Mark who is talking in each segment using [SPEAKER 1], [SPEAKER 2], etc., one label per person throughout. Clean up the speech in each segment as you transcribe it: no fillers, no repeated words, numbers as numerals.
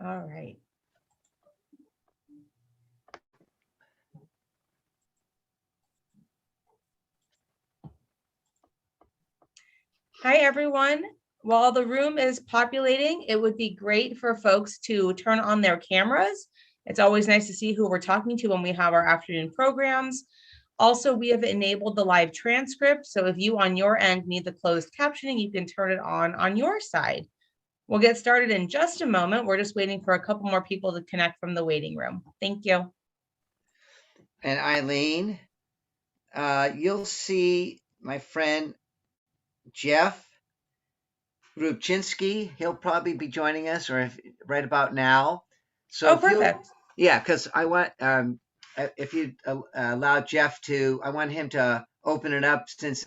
[SPEAKER 1] All right. Hi, everyone. While the room is populating, it would be great for folks to turn on their cameras. It's always nice to see who we're talking to when we have our afternoon programs. Also, we have enabled the live transcript. So if you on your end need the closed captioning, you can turn it on your side. We'll get started in just a moment. We're just waiting for a couple more people to connect from the waiting room. Thank you.
[SPEAKER 2] And Eileen, you'll see my friend Jeff Rubchinsky. He'll probably be joining us right about now. So
[SPEAKER 1] Perfect.
[SPEAKER 2] because I want, if you allow Jeff to, I want him to open it up since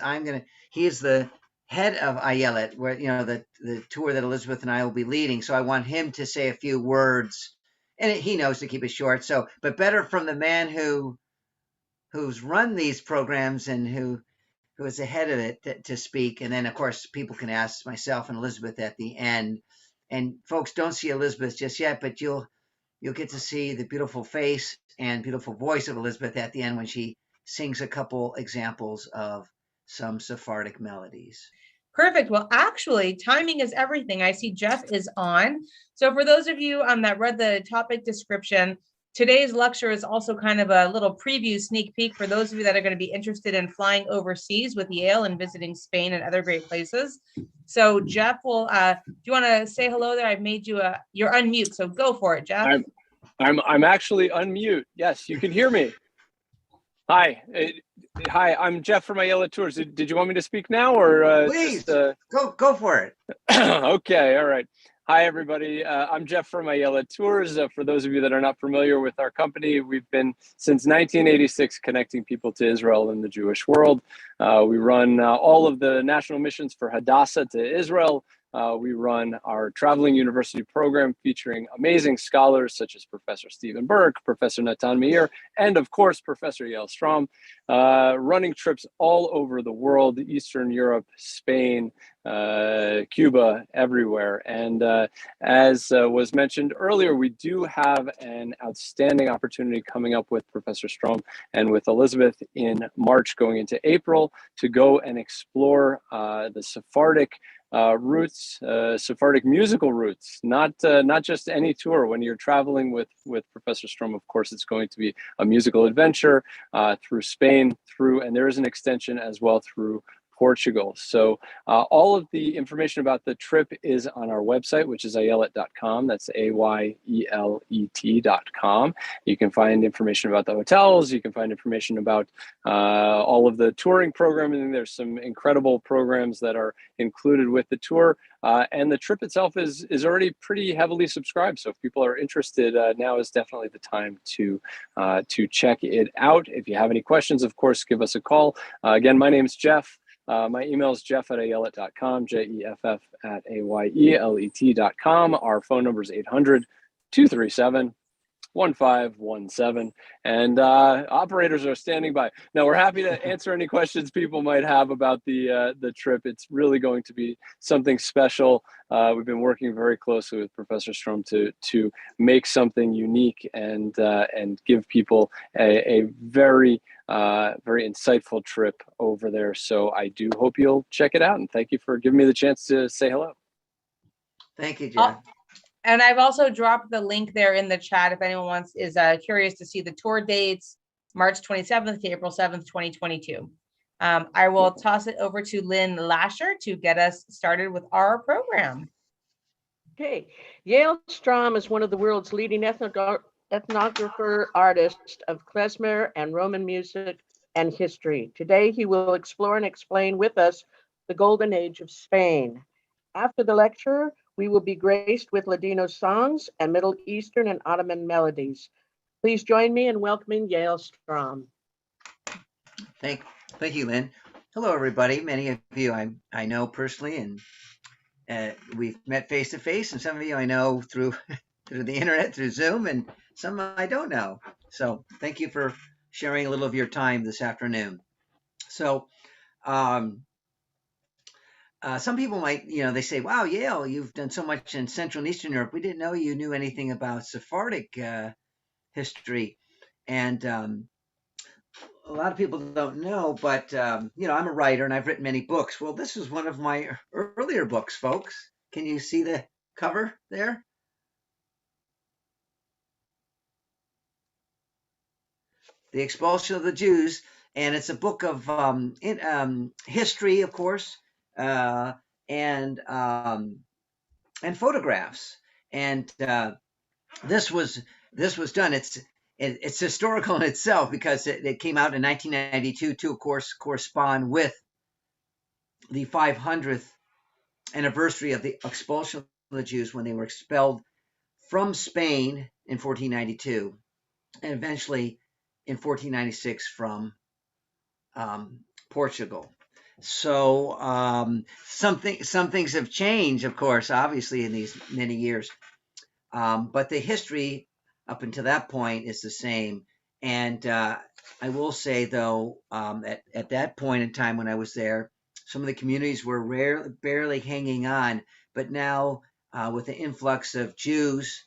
[SPEAKER 2] he's the head of Ielts, where, the tour that Elizabeth and I will be leading. So I want him to say a few words, and he knows to keep it short. So, but better from the man who's run these programs and who is ahead of it to speak. And then, of course, people can ask myself and Elizabeth at the end. And folks, don't see Elizabeth just yet, but you'll get to see the beautiful face and beautiful voice of Elizabeth at the end when she sings a couple examples of some Sephardic melodies.
[SPEAKER 1] Perfect. Well, actually, timing is everything. I see Jeff is on. So for those of you that read the topic description, today's lecture is also kind of a little preview sneak peek for those of you that are going to be interested in flying overseas with Yale and visiting Spain and other great places. So Jeff will, do you want to say hello there? I've made you you're unmute, so go for it, Jeff.
[SPEAKER 3] I'm actually unmute. Yes, you can hear me. Hi. Hi, I'm Jeff from Yale Tours. Did you want me to speak now or
[SPEAKER 2] please go for it?
[SPEAKER 3] Okay, all right. Hi, everybody. I'm Jeff from Yale Tours. For those of you that are not familiar with our company, we've been since 1986 connecting people to Israel and the Jewish world. We run all of the national missions for Hadassah to Israel. We run our traveling university program featuring amazing scholars such as Professor Stephen Burke, Professor Natan Meir, and of course, Professor Yale Strom, running trips all over the world, Eastern Europe, Spain, Cuba, everywhere. And as was mentioned earlier, we do have an outstanding opportunity coming up with Professor Strom and with Elizabeth in March going into April to go and explore the Sephardic roots, Sephardic musical roots, not just any tour. When you're traveling with Professor Strom, of course, it's going to be a musical adventure through Spain, and there is an extension as well through Portugal. So all of the information about the trip is on our website, which is ayelet.com. That's AYELET.com. You can find information about the hotels. You can find information about all of the touring programming. There's some incredible programs that are included with the tour. And the trip itself is already pretty heavily subscribed. So if people are interested, now is definitely the time to check it out. If you have any questions, of course, give us a call. Again, my name's Jeff. My email is jeff@ayelet.com, jeff@ayelet.com. Our phone number is 800-237-1517, and operators are standing by. Now, we're happy to answer any questions people might have about the trip. It's really going to be something special. We've been working very closely with Professor Strom to make something unique and give people a very very insightful trip over there. So I do hope you'll check it out, and thank you for giving me the chance to say hello.
[SPEAKER 2] Thank you, Jeff.
[SPEAKER 1] And I've also dropped the link there in the chat if anyone is curious to see the tour dates, March 27th to April 7th, 2022. I will toss it over to Lynn Lasher to get us started with our program.
[SPEAKER 4] Okay, Yale Strom is one of the world's leading ethnographer artists of klezmer and Roman music and history. Today, he will explore and explain with us the golden age of Spain. After the lecture, we will be graced with Ladino songs and Middle Eastern and Ottoman melodies. Please join me in welcoming Yale Strom.
[SPEAKER 2] Thank you, Lynn. Hello, everybody. Many of you I know personally, and we've met face to face, and some of you I know through the internet, through Zoom, and some I don't know. So thank you for sharing a little of your time this afternoon. So some people might, they say, wow, Yale, you've done so much in Central and Eastern Europe. We didn't know you knew anything about Sephardic history. And a lot of people don't know, but, I'm a writer and I've written many books. Well, this is one of my earlier books, folks. Can you see the cover there? The Expulsion of the Jews. And it's a book of history, of course, and photographs. And this was done. It's historical in itself because it came out in 1992 to, of course, correspond with the 500th anniversary of the expulsion of the Jews when they were expelled from Spain in 1492 and eventually in 1496 from Portugal. So some things have changed, of course, obviously in these many years, but the history up until that point is the same. And I will say, though, at that point in time when I was there, some of the communities were barely hanging on. But now, with the influx of Jews,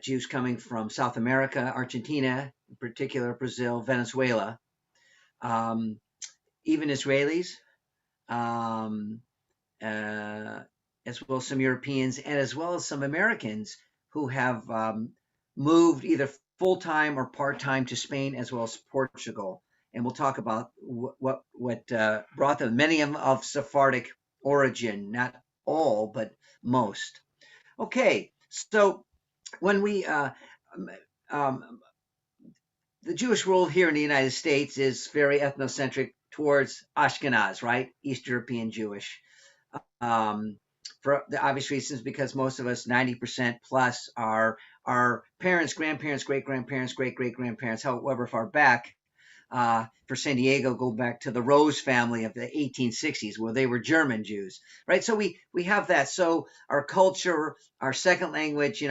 [SPEAKER 2] Jews coming from South America, Argentina, in particular, Brazil, Venezuela, even Israelis, as well as some Europeans, and as well as some Americans who have moved either full-time or part-time to Spain as well as Portugal. And we'll talk about what brought them, many of them of Sephardic origin, not all, but most. Okay, so when we the Jewish world here in the United States is very ethnocentric towards Ashkenaz, right? East European Jewish. For the obvious reasons, because most of us, 90% plus, are our parents, grandparents, great-grandparents, great-great-grandparents, however far back. For San Diego, go back to the Rose family of the 1860s, where they were German Jews, right? So we have that. So our culture, our second language,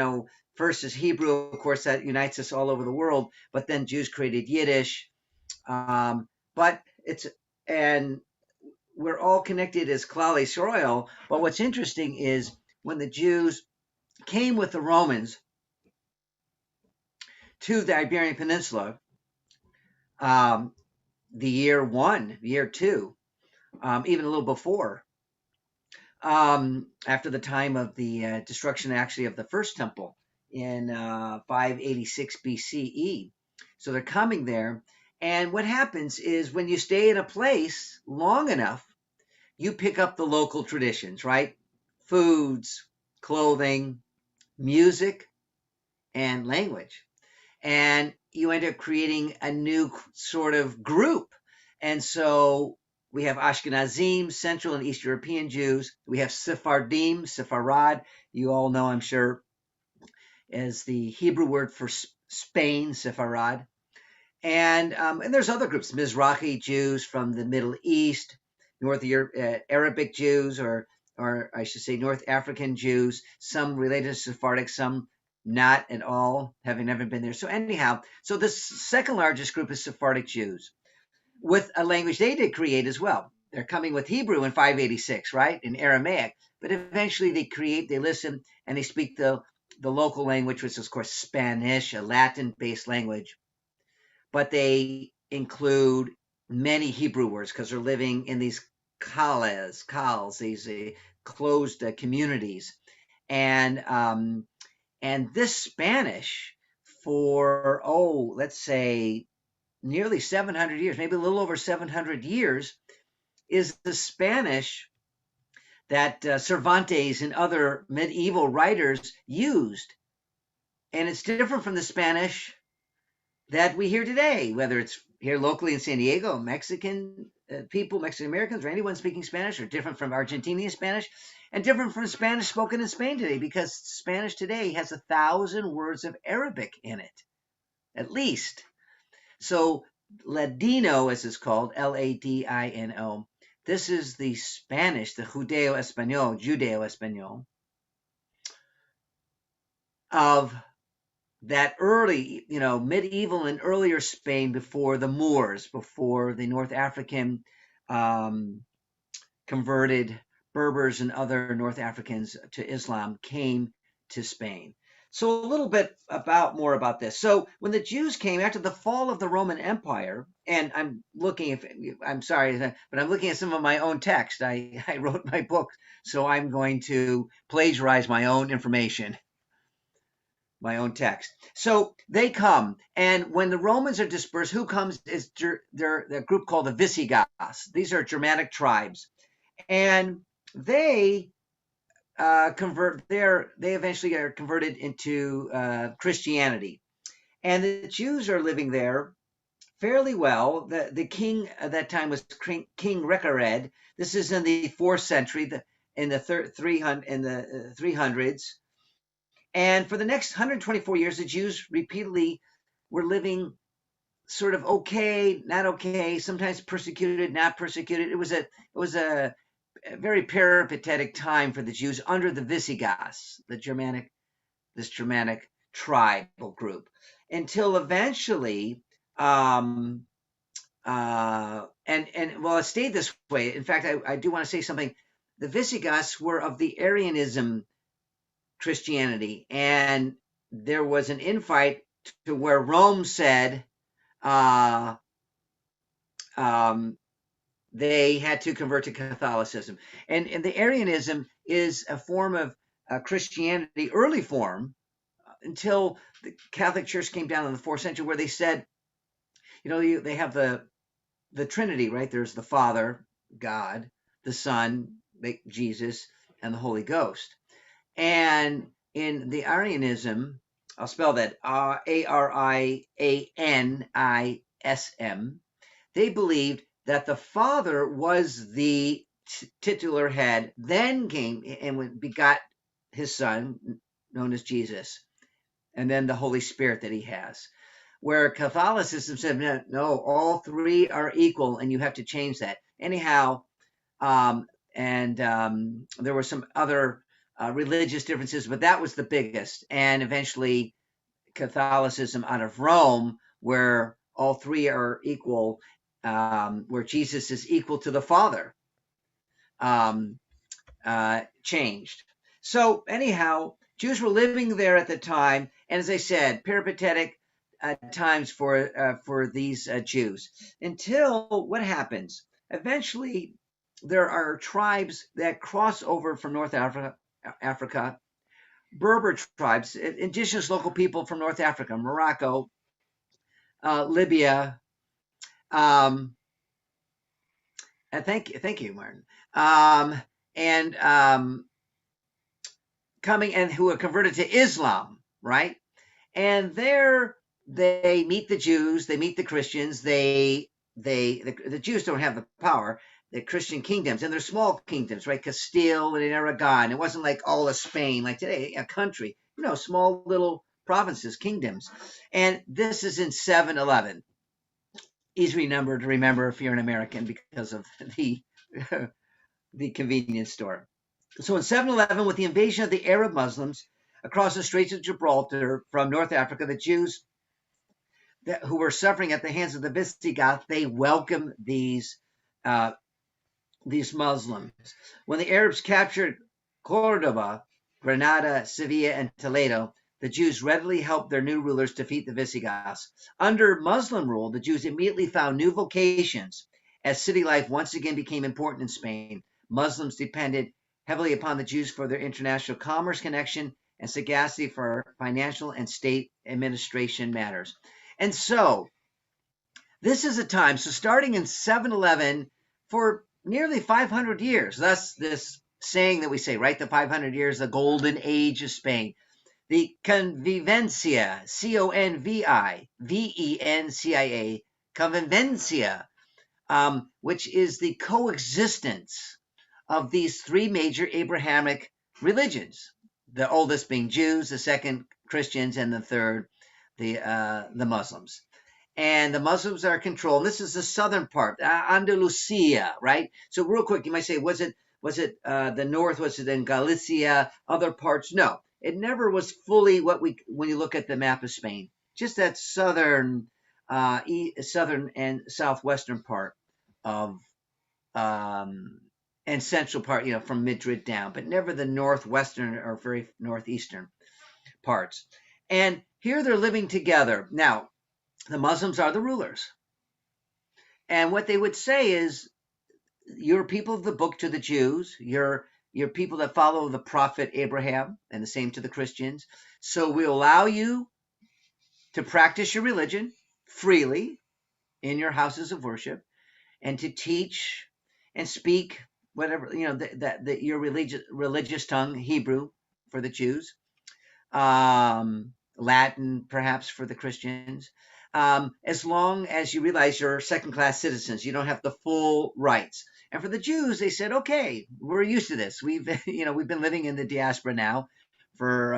[SPEAKER 2] first is Hebrew, of course, that unites us all over the world. But then Jews created Yiddish, and we're all connected as Klal Yisrael. But what's interesting is when the Jews came with the Romans to the Iberian Peninsula, the year 1, year 2, even a little before, after the time of the destruction, actually, of the first temple in 586 BCE. So they're coming there. And what happens is when you stay in a place long enough, you pick up the local traditions, right? Foods, clothing, music, and language. And you end up creating a new sort of group. And so we have Ashkenazim, Central and East European Jews. We have Sephardim, Sepharad. You all know, I'm sure, as the Hebrew word for Spain, Sepharad. And there's other groups, Mizrahi Jews from the Middle East, North Arabic Jews, or I should say North African Jews, some related to Sephardic, some not at all, having never been there. So anyhow, so the second largest group is Sephardic Jews, with a language they did create as well. They're coming with Hebrew in 586, right, in Aramaic, but eventually they listen, and they speak the local language, which is, of course, Spanish, a Latin-based language. But they include many Hebrew words because they're living in these khals, these closed communities. And this Spanish for, let's say, nearly 700 years, maybe a little over 700 years, is the Spanish that Cervantes and other medieval writers used. And it's different from the Spanish that we hear today, whether it's here locally in San Diego, Mexican people, Mexican Americans, or anyone speaking Spanish, or different from Argentinian Spanish, and different from Spanish spoken in Spain today, because Spanish today has 1,000 words of Arabic in it, at least. So Ladino, as it's called, Ladino, this is the Spanish, the Judeo-Espanol, of that early, medieval and earlier Spain, before the Moors, before the North African converted Berbers and other North Africans to Islam came to Spain. So a little bit more about this. So when the Jews came after the fall of the Roman Empire, and I'm sorry, but I'm looking at some of my own text. I wrote my book, so I'm going to plagiarize my own information, my own text. So they come, and when the Romans are dispersed, who comes is the group called the Visigoths. These are Germanic tribes, and they they eventually are converted into Christianity, and the Jews are living there fairly well. The king at that time was King Recared. This is in the 4th century, in the 300s, and for the next 124 years, the Jews repeatedly were living sort of okay, not okay, sometimes persecuted, not persecuted. It was a very peripatetic time for the Jews under the Visigoths, this Germanic tribal group, until eventually, and well, it stayed this way. In fact, I do want to say something. The Visigoths were of the Arianism Christianity, and there was an infight to where Rome said they had to convert to Catholicism. And the Arianism is a form of Christianity, early form, until the Catholic Church came down in the 4th century, where they said, they have the Trinity, right? There's the Father, God, the Son, Jesus, and the Holy Ghost. And in the Arianism, I'll spell that Arianism, they believed that the Father was the titular head, then came and begot his Son, known as Jesus, and then the Holy Spirit that he has. Where Catholicism said, no, all three are equal, and you have to change that. Anyhow, there were some other religious differences, but that was the biggest. And eventually, Catholicism out of Rome, where all three are equal, where Jesus is equal to the Father, changed. So anyhow, Jews were living there at the time, and as I said, peripatetic times for these Jews. Until what happens? Eventually, there are tribes that cross over from North Africa, Berber tribes, indigenous local people from North Africa, Morocco, Libya. Thank you, Martin. Coming and who are converted to Islam, right? And there they meet the Jews, they meet the Christians. The Jews don't have the power. The Christian kingdoms, and they're small kingdoms, right? Castile and Aragon. It wasn't like all of Spain, like today, a country. Small little provinces, kingdoms. And this is in 711. Easy number to remember if you're an American because of the convenience store. So in 711, with the invasion of the Arab Muslims across the Straits of Gibraltar from North Africa, the Jews who were suffering at the hands of the Visigoths, they welcomed these Muslims. When the Arabs captured Cordoba, Granada, Sevilla, and Toledo, the Jews readily helped their new rulers defeat the Visigoths. Under Muslim rule, the Jews immediately found new vocations as city life once again became important in Spain. Muslims depended heavily upon the Jews for their international commerce connection and sagacity for financial and state administration matters. And so this is a time, so starting in 711, for nearly 500 years, thus this saying that we say, right, the 500 years, the golden age of Spain, the convivencia, Convivencia, convivencia, which is the coexistence of these three major Abrahamic religions, the oldest being Jews, the second Christians, and the third the Muslims. And the Muslims are controlled. This is the southern part, Andalusia, right? So real quick, you might say, was it the north? Was it in Galicia? Other parts? No, it never was fully when you look at the map of Spain, just that southern and southwestern part of and central part, from Madrid down, but never the northwestern or very northeastern parts. And here they're living together. Now, the Muslims are the rulers. And what they would say is, you're people of the book to the Jews. You're people that follow the prophet Abraham, and the same to the Christians. So we allow you to practice your religion freely in your houses of worship, and to teach and speak whatever, that your religious tongue, Hebrew for the Jews, Latin perhaps for the Christians, as long as you realize you're second-class citizens. You don't have the full rights. And for the Jews, they said, okay, we're used to this. We've been living in the diaspora now for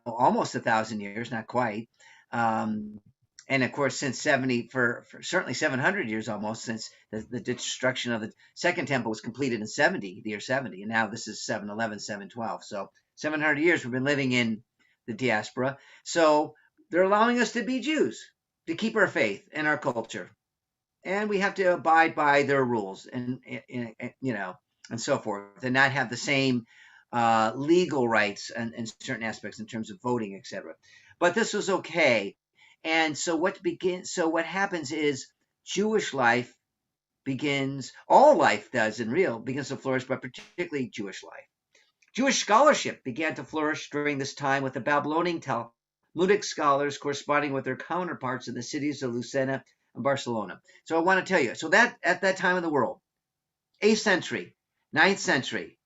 [SPEAKER 2] almost 1,000 years, not quite. And of course, since 70, for certainly 700 years almost, since the destruction of the Second Temple was completed in the year 70, and now this is 711, 712. So 700 years we've been living in the diaspora. So they're allowing us to be Jews, to keep our faith and our culture, and we have to abide by their rules and so forth, and not have the same legal rights and certain aspects in terms of voting, etc. But this was okay. And so what happens is Jewish life begins, all life does begins to flourish, but particularly Jewish life. Jewish scholarship began to flourish during this time, with the Babylonian Talmudic scholars corresponding with their counterparts in the cities of Lucena and Barcelona. So I want to tell you, so that at that time in the world, 8th century, 9th century,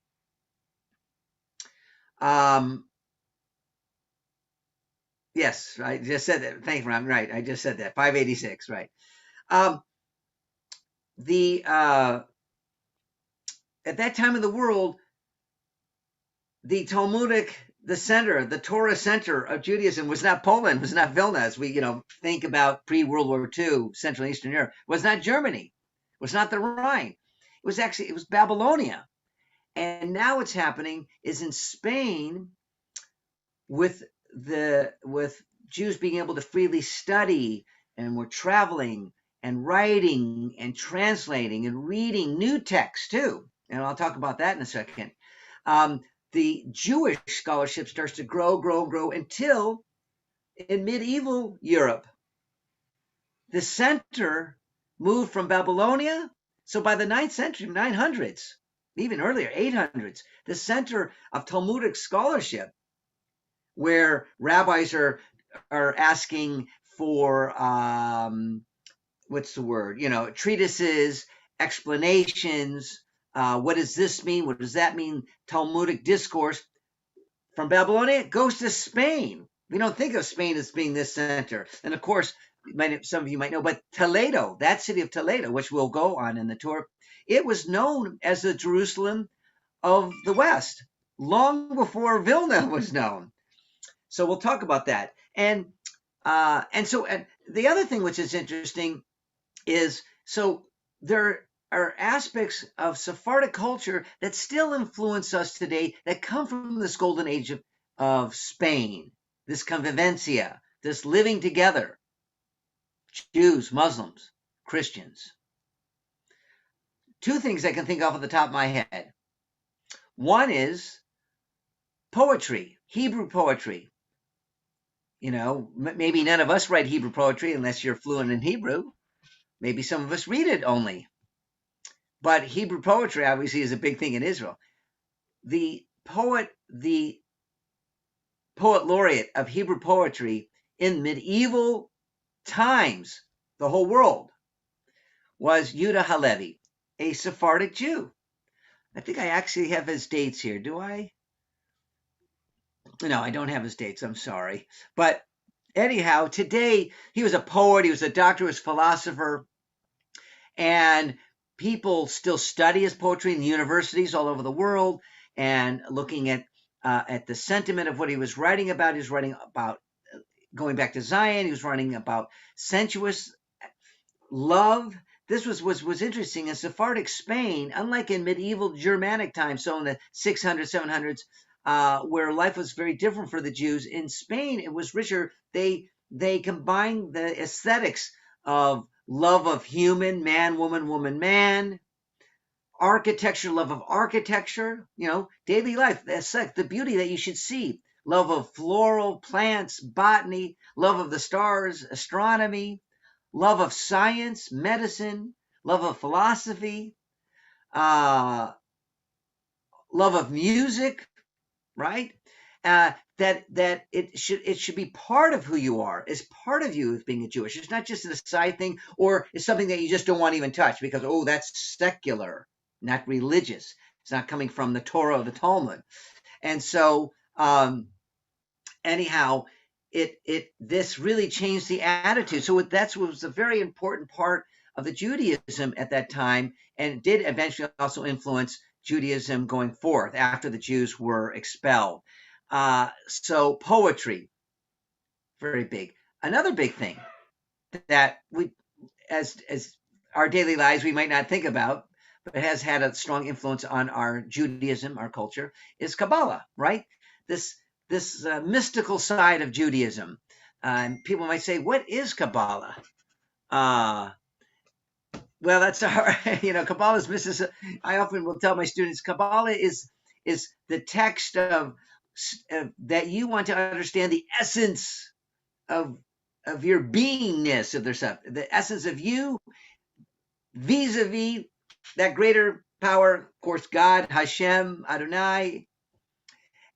[SPEAKER 2] yes, I just said that. Thank you, Ron. Right, I just said that. 586, right. At that time in the world, the Talmudic, the Torah center of Judaism was not Poland, was not Vilna, as we think about pre-World War II, Central and Eastern Europe. Was not Germany, was not the Rhine. It was Babylonia. And now what's happening is in Spain, with Jews being able to freely study, and we're traveling and writing and translating and reading new texts too. And I'll talk about that in a second. The Jewish scholarship starts to grow until in medieval Europe, the center moved from Babylonia. So by the 9th century, 900s, even earlier, 800s, the center of Talmudic scholarship, where rabbis are asking for treatises, explanations. What does this mean? What does that mean? Talmudic discourse. From Babylonia, it goes to Spain. We don't think of Spain as being this center. And of course, some of you might know, but Toledo, that city of Toledo, which we'll go on in the tour, it was known as the Jerusalem of the West long before Vilna was known. So we'll talk about that. And the other thing which is interesting is, so there are aspects of Sephardic culture that still influence us today, that come from this golden age of Spain, this convivencia, this living together, Jews, Muslims, Christians. Two things I can think of off the top of my head. One is poetry, Hebrew poetry. Maybe none of us write Hebrew poetry unless you're fluent in Hebrew. Maybe some of us read it only. But Hebrew poetry obviously is a big thing in Israel. The poet laureate of Hebrew poetry in medieval times, the whole world, was Yehuda Halevi, a Sephardic Jew. I think I actually have his dates here. Do I? No, I don't have his dates. I'm sorry. But anyhow, today, he was a poet. He was a doctor. He was a philosopher. And people still study his poetry in the universities all over the world, and looking at the sentiment of what he was writing about. He was writing about going back to Zion. He was writing about sensuous love. This was interesting. In Sephardic Spain, unlike in medieval Germanic times, so in the 600s, 700s, where life was very different for the Jews, in Spain it was richer. They combined the aesthetics of love of human, man, woman, man, architecture, love of architecture, daily life, that's like the beauty that you should see, love of floral plants, botany, love of the stars, astronomy, love of science, medicine, love of philosophy, love of music, right? That it should be part of who you are, is part of you as being a Jewish. It's not just a side thing, or it's something that you just don't want to even touch because, oh, that's secular, not religious. It's not coming from the Torah or the Talmud. And so, anyhow, this really changed the attitude. So that was a very important part of the Judaism at that time, and it did eventually also influence Judaism going forth after the Jews were expelled. So poetry, very big. Another big thing that we, as our daily lives, we might not think about, but has had a strong influence on our Judaism, our culture, is Kabbalah, right? This mystical side of Judaism. People might say, what is Kabbalah? Well, that's our, Kabbalah is mystical. I often will tell my students, Kabbalah is the text of that you want to understand the essence of your beingness of yourself, the essence of you vis-a-vis that greater power, of course, God, Hashem, Adonai,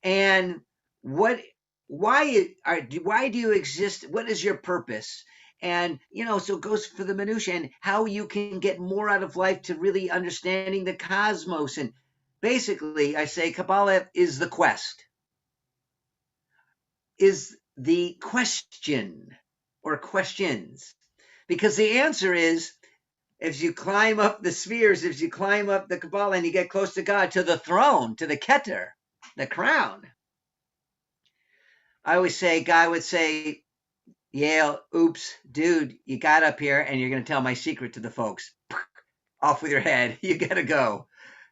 [SPEAKER 2] and why do you exist? What is your purpose? And, so it goes for the minutiae and how you can get more out of life to really understanding the cosmos. And basically, I say Kabbalah is the quest, is the question or questions. Because the answer is, if you climb up the spheres, if you climb up the Kabbalah and you get close to God, to the throne, to the Keter, the crown. I always say, Guy would say, Yale, oops, dude, you got up here and you're going to tell my secret to the folks. Off with your head. You got to go.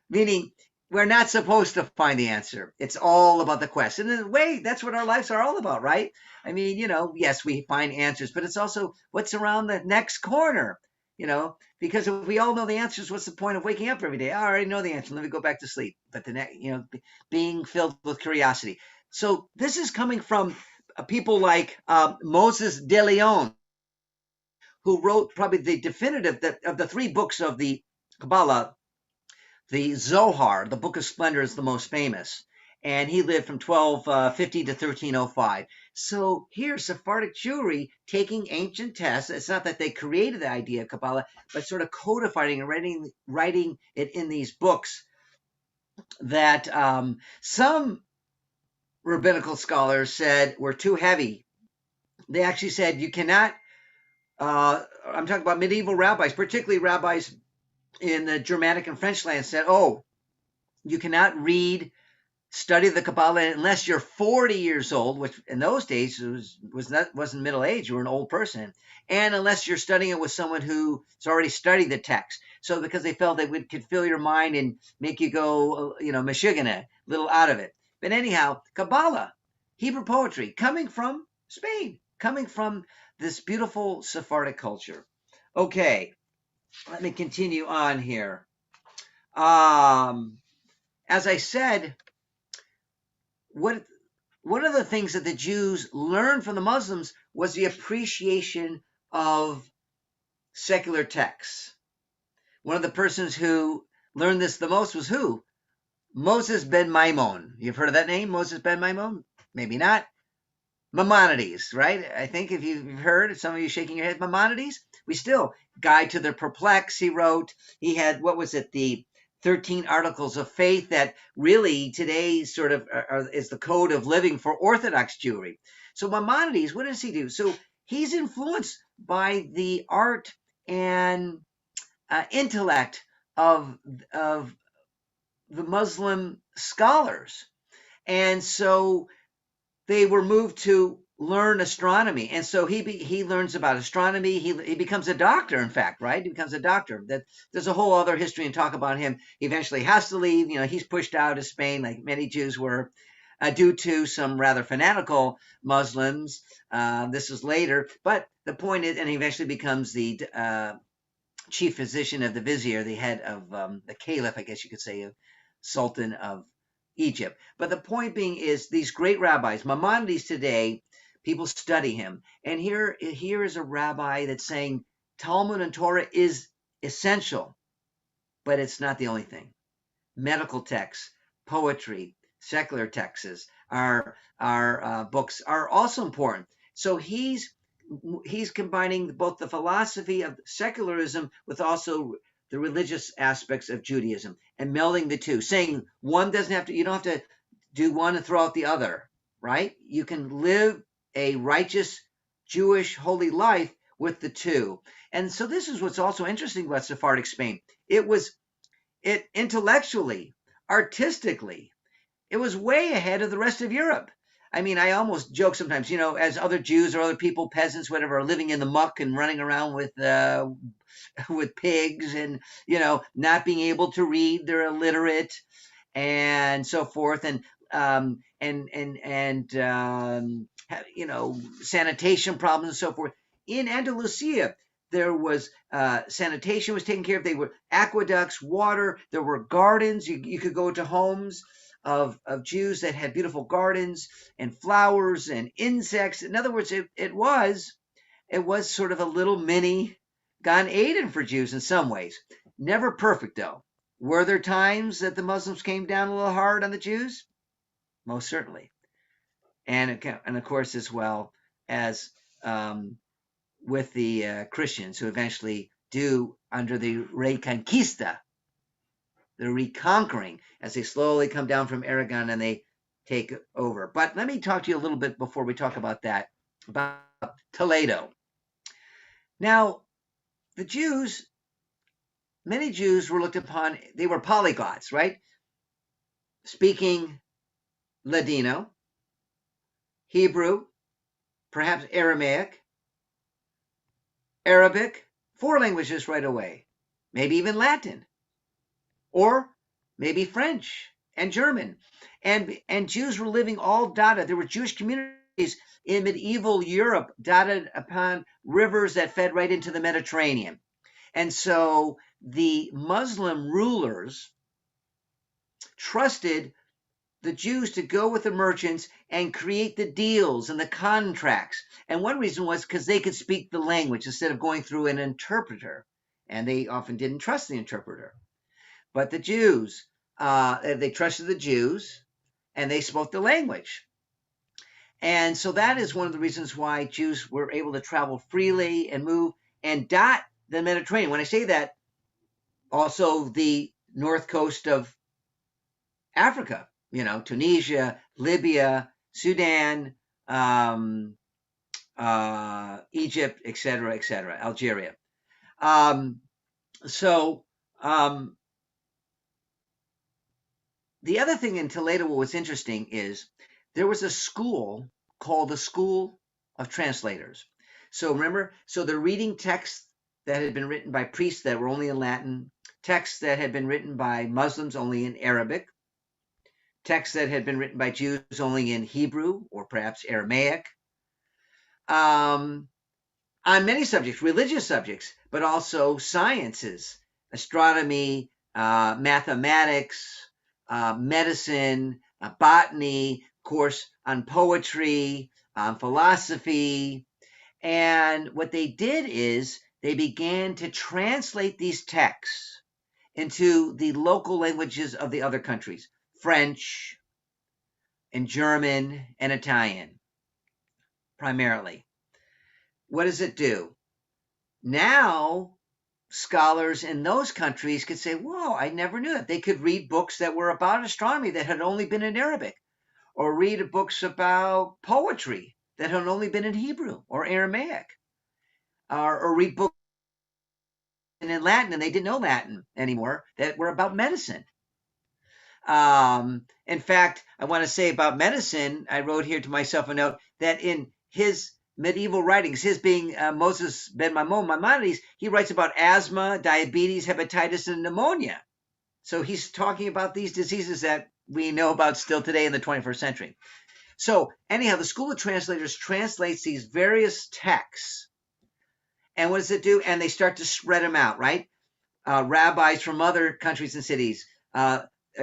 [SPEAKER 2] Meaning, we're not supposed to find the answer. It's all about the quest. And in a way, that's what our lives are all about, right? I mean, yes, we find answers, but it's also what's around the next corner, because if we all know the answers, what's the point of waking up every day? I already know the answer. Let me go back to sleep. But the next, being filled with curiosity. So this is coming from people like Moses de Leon, who wrote probably the definitive of the 3 books of the Kabbalah. The Zohar, the Book of Splendor, is the most famous, and he lived from 1250 to 1305. So here's Sephardic Jewry taking ancient texts. It's not that they created the idea of Kabbalah, but sort of codifying and writing it in these books that some rabbinical scholars said were too heavy. They actually said you cannot, I'm talking about medieval rabbis, particularly rabbis in the Germanic and French land, said, oh, you cannot study the Kabbalah unless you're 40 years old, which in those days wasn't middle age, you were an old person, and unless you're studying it with someone who's already studied the text. So because they felt they could fill your mind and make you go, meshugana, little out of it. But anyhow, Kabbalah, Hebrew poetry, coming from Spain, coming from this beautiful Sephardic culture. Okay. Let me continue on here. As I said, one of the things that the Jews learned from the Muslims was the appreciation of secular texts. One of the persons who learned this the most was who? Moses ben Maimon. You've heard of that name, Moses ben Maimon? Maybe not. Maimonides, right? I think if you've heard, some of you shaking your head, Maimonides, we still, Guide to the Perplexed, he wrote. He had, the 13 Articles of Faith that really today sort of is the code of living for Orthodox Jewry. So Maimonides, what does he do? So he's influenced by the art and intellect of the Muslim scholars. And so they were moved to learn astronomy. And so he learns about astronomy. He becomes a doctor, in fact, right? He becomes a doctor. There's a whole other history and talk about him. He eventually has to leave. He's pushed out of Spain, like many Jews were, due to some rather fanatical Muslims. This is later. But the point is, and he eventually becomes the chief physician of the vizier, the head of the caliph, I guess you could say, of Sultan of Egypt. But the point being is these great rabbis, Maimonides today, people study him. And here is a rabbi that's saying Talmud and Torah is essential, but it's not the only thing. Medical texts, poetry, secular texts, our books are also important. So he's combining both the philosophy of secularism with also the religious aspects of Judaism and melding the two, saying one doesn't have to, you don't have to do one and throw out the other, right? You can live a righteous Jewish holy life with the two. And so this is what's also interesting about Sephardic Spain. It intellectually, artistically, it was way ahead of the rest of Europe. I mean, I almost joke sometimes, as other Jews or other people, peasants, whatever, are living in the muck and running around with pigs and, not being able to read, they're illiterate and so forth. And sanitation problems and so forth. In Andalusia, there was sanitation was taken care of. They were aqueducts, water. There were gardens. You could go to homes of Jews that had beautiful gardens and flowers and insects. In other words, it was sort of a little mini Gan Eden for Jews in some ways. Never perfect, though. Were there times that the Muslims came down a little hard on the Jews? Most certainly. And of course, as well as with the Christians who eventually do under the Reconquista, the reconquering, as they slowly come down from Aragon and they take over. But let me talk to you a little bit before we talk about that, about Toledo. Now, the Jews, many Jews were looked upon, they were polyglots, right? Speaking Ladino, Hebrew, perhaps Aramaic, Arabic, 4 languages right away, maybe even Latin, or maybe French and German. And Jews were living all dotted. There were Jewish communities in medieval Europe dotted upon rivers that fed right into the Mediterranean. And so the Muslim rulers trusted the Jews to go with the merchants and create the deals and the contracts. And one reason was because they could speak the language instead of going through an interpreter. And they often didn't trust the interpreter. But the Jews, they trusted the Jews and they spoke the language. And so that is one of the reasons why Jews were able to travel freely and move and dot the Mediterranean. When I say that, also the north coast of Africa, Tunisia, Libya, Sudan, Egypt, etc., Algeria. The other thing in Toledo, what was interesting is there was a school called the School of Translators. So remember, they're reading texts that had been written by priests that were only in Latin, texts that had been written by Muslims only in Arabic, texts that had been written by Jews only in Hebrew or perhaps Aramaic, on many subjects, religious subjects, but also sciences, astronomy, mathematics, medicine, botany, of course, on poetry, on philosophy. And what they did is they began to translate these texts into the local languages of the other countries, French and German and Italian, primarily. What does it do? Now, scholars in those countries could say, whoa, I never knew that. They could read books that were about astronomy that had only been in Arabic, or read books about poetry that had only been in Hebrew or Aramaic, or read books in Latin, and they didn't know Latin anymore, that were about medicine. In fact, I want to say about medicine, I wrote here to myself a note that in his medieval writings, his being Moses ben Maimonides, he writes about asthma, diabetes, hepatitis, and pneumonia. So he's talking about these diseases that we know about still today in the 21st century. So anyhow, the School of Translators translates these various texts And what does it do? And they start to spread them out, right? Rabbis from other countries and cities,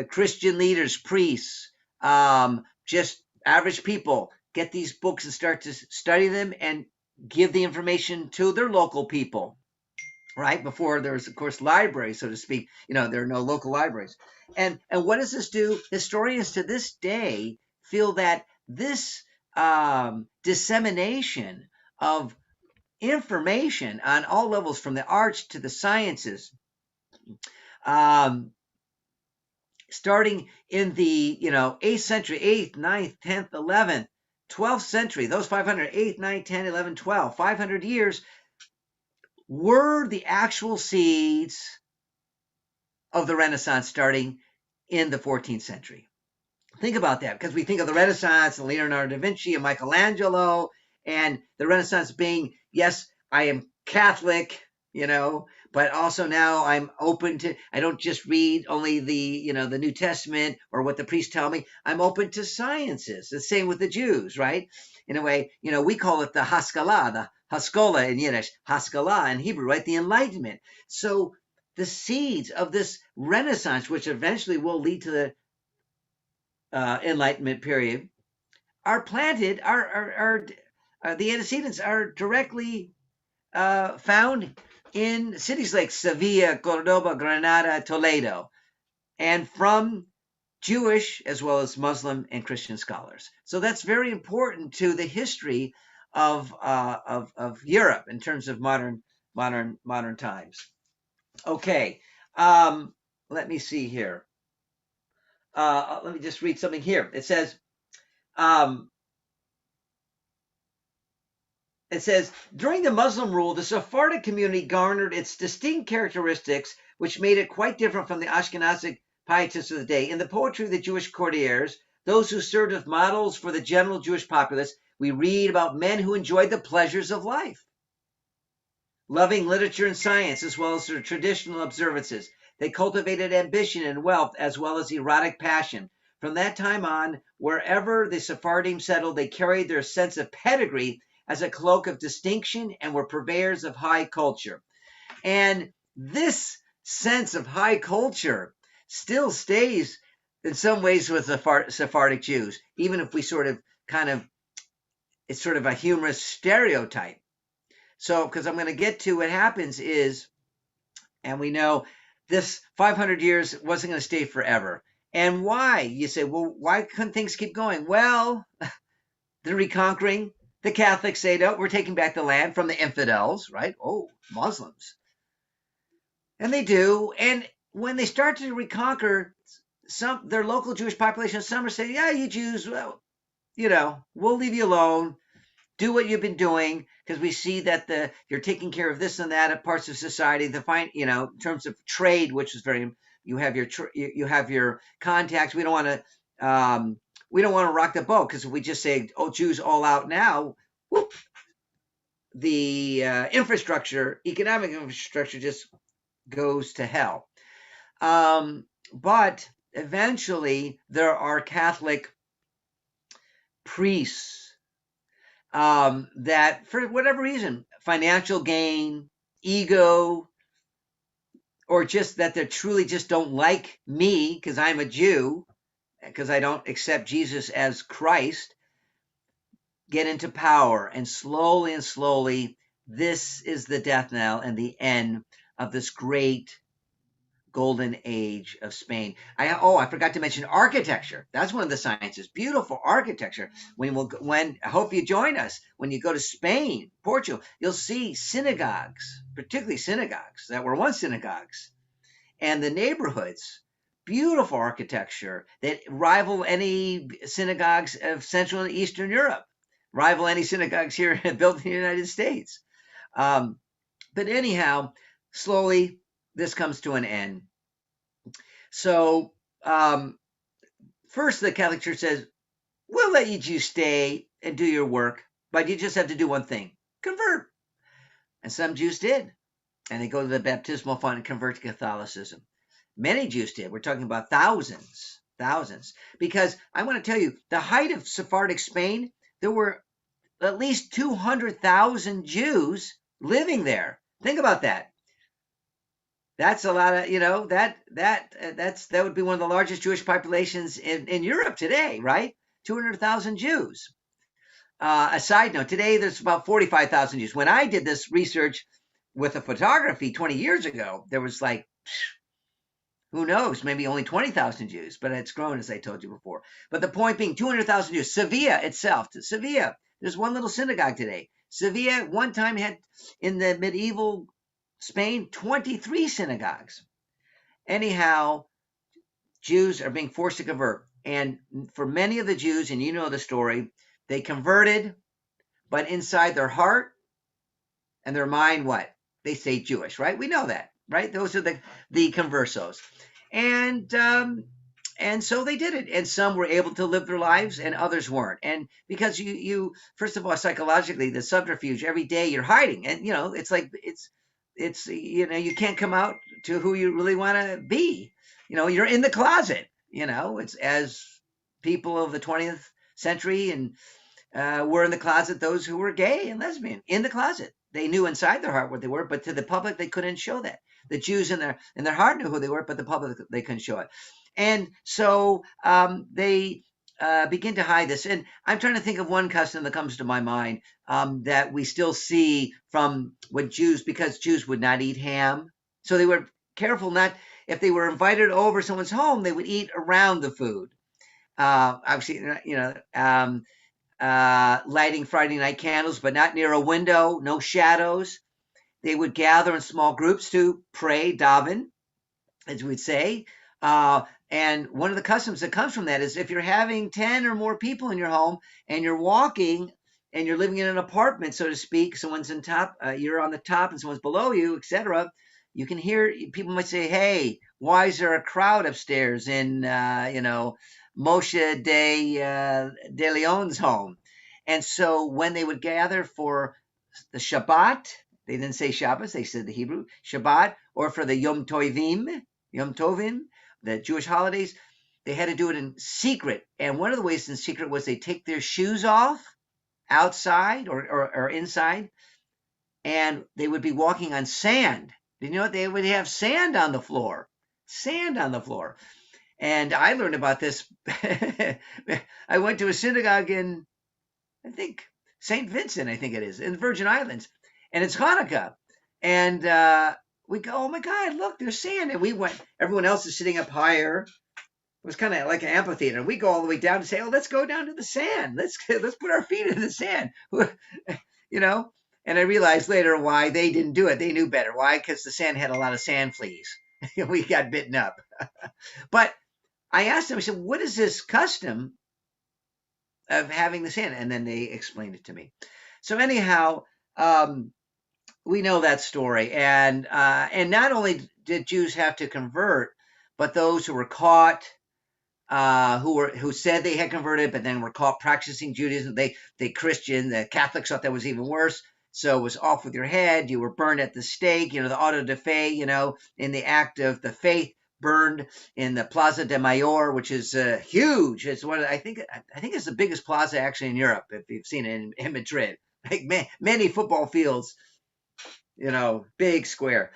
[SPEAKER 2] Christian leaders, priests, just average people get these books and start to study them and give the information to their local people, right? Before there was, of course, libraries, so to speak. There are no local libraries. And what does this do? Historians to this day feel that this dissemination of information on all levels, from the arts to the sciences, starting in the 8th century, 8th, 9th, 10th, 11th, 12th century, those 500, 8th, 9th, 10th, 11th, 12th, 500 years were the actual seeds of the Renaissance starting in the 14th century. Think about that, because we think of the Renaissance and Leonardo da Vinci and Michelangelo, and the Renaissance being, yes, I am Catholic, but also now I'm open to, I don't just read only the New Testament or what the priests tell me. I'm open to sciences. The same with the Jews, right? In a way, we call it the Haskalah, the Haskalah in Yiddish, Haskalah in Hebrew, right? The Enlightenment. So the seeds of this Renaissance, which eventually will lead to the Enlightenment period, are planted, the antecedents are directly found in cities like Sevilla, Cordoba, Granada, Toledo, and from Jewish as well as Muslim and Christian scholars. So that's very important to the history of Europe in terms of modern times. Okay, let me see here. Let me just read something here. It says, during the Muslim rule, the Sephardic community garnered its distinct characteristics, which made it quite different from the Ashkenazic pietists of the day. In the poetry of the Jewish courtiers, those who served as models for the general Jewish populace, we read about men who enjoyed the pleasures of life, loving literature and science, as well as their traditional observances. They cultivated ambition and wealth, as well as erotic passion. From that time on, wherever the Sephardim settled, they carried their sense of pedigree as a cloak of distinction and were purveyors of high culture. And this sense of high culture still stays in some ways with the Sephardic Jews, even if we it's sort of a humorous stereotype. So, because I'm going to get to what happens is, and we know this 500 years wasn't going to stay forever. And why? You say, well, why couldn't things keep going? Well, the reconquering. The Catholics say, no, we're taking back the land from the infidels, right? Oh, Muslims. And they do. And when they start to reconquer their local Jewish population, some are saying, yeah, you Jews, well, we'll leave you alone. Do what you've been doing, because we see that you're taking care of this and that at parts of society. In terms of trade, which is very, you have your contacts. We don't want to rock the boat, because if we just say, oh, Jews all out now, whoop, the economic infrastructure just goes to hell. But eventually there are Catholic priests that, for whatever reason, financial gain, ego, or just that they truly just don't like me because I'm a Jew, because I don't accept Jesus as Christ, get into power. And slowly, this is the death knell and the end of this great golden age of Spain. I forgot to mention architecture. That's one of the sciences. Beautiful architecture. When I hope you join us when you go to Spain, Portugal, you'll see synagogues, particularly synagogues that were once synagogues, and the neighborhoods. Beautiful architecture that rival any synagogues of Central and Eastern Europe, rival any synagogues here built in the United States. But anyhow, slowly this comes to an end. So first the Catholic Church says, we'll let you Jews stay and do your work, but you just have to do one thing, convert. And some Jews did. And they go to the baptismal font and convert to Catholicism. Many Jews did. We're talking about thousands. Because I want to tell you, the height of Sephardic Spain, there were at least 200,000 Jews living there. Think about that. That's a lot of, that would be one of the largest Jewish populations in Europe today, right? 200,000 Jews. A side note, today there's about 45,000 Jews. When I did this research with a photography 20 years ago, there was like, who knows, maybe only 20,000 Jews, but it's grown, as I told you before. But the point being, 200,000 Jews. Sevilla itself, there's one little synagogue today. Sevilla one time had, in the medieval Spain, 23 synagogues. Anyhow, Jews are being forced to convert. And for many of the Jews, and you know the story, they converted, but inside their heart and their mind, what? They stayed Jewish, right? We know that, right? Those are the conversos. And so they did it. And some were able to live their lives and others weren't. And because you first of all, psychologically, the subterfuge, every day you're hiding. And, it's like, it's you can't come out to who you really want to be. You're in the closet. It's as people of the 20th century and were in the closet, those who were gay and lesbian in the closet. They knew inside their heart what they were, but to the public they couldn't show that. The Jews in their heart knew who they were, but the public they couldn't show it. And so they begin to hide this. And I'm trying to think of one custom that comes to my mind that we still see from what Jews, because Jews would not eat ham. So they were careful not, if they were invited over someone's home, they would eat around the food. Obviously, lighting Friday night candles, but not near a window, no shadows. They would gather in small groups to pray, daven, as we'd say. And one of the customs that comes from that is if you're having 10 or more people in your home and you're walking and you're living in an apartment, so to speak, someone's on top, you're on the top and someone's below you, etc. You can hear people might say, "Hey, why is there a crowd upstairs in, Moshe de Leon's home?" And so when they would gather for the Shabbat, they didn't say Shabbos, they said the Hebrew Shabbat, or for the Yom Tovim, the Jewish holidays, they had to do it in secret. And one of the ways in secret was they take their shoes off outside or inside, and they would be walking on sand. Did you know what? They would have sand on the floor. And I learned about this. I went to a synagogue in, I think, St. Vincent, I think it is, in the Virgin Islands. And it's Hanukkah. And we go, "Oh my God, look, there's sand." And we went, everyone else is sitting up higher. It was kind of like an amphitheater. And we go all the way down to say, "Oh, let's go down to the sand. Let's put our feet in the sand." And I realized later why they didn't do it. They knew better. Why? Because the sand had a lot of sand fleas. We got bitten up. But I asked them, I said, "What is this custom of having the sand?" And then they explained it to me. So anyhow, we know that story. And not only did Jews have to convert, but those who were caught, who said they had converted, but then were caught practicing Judaism, the Catholics thought that was even worse. So it was off with your head. You were burned at the stake, the auto de fe, in the act of the faith, burned in the Plaza de Mayor, which is huge. It's I think it's the biggest plaza actually in Europe, if you've seen it in Madrid. Like many football fields, big square.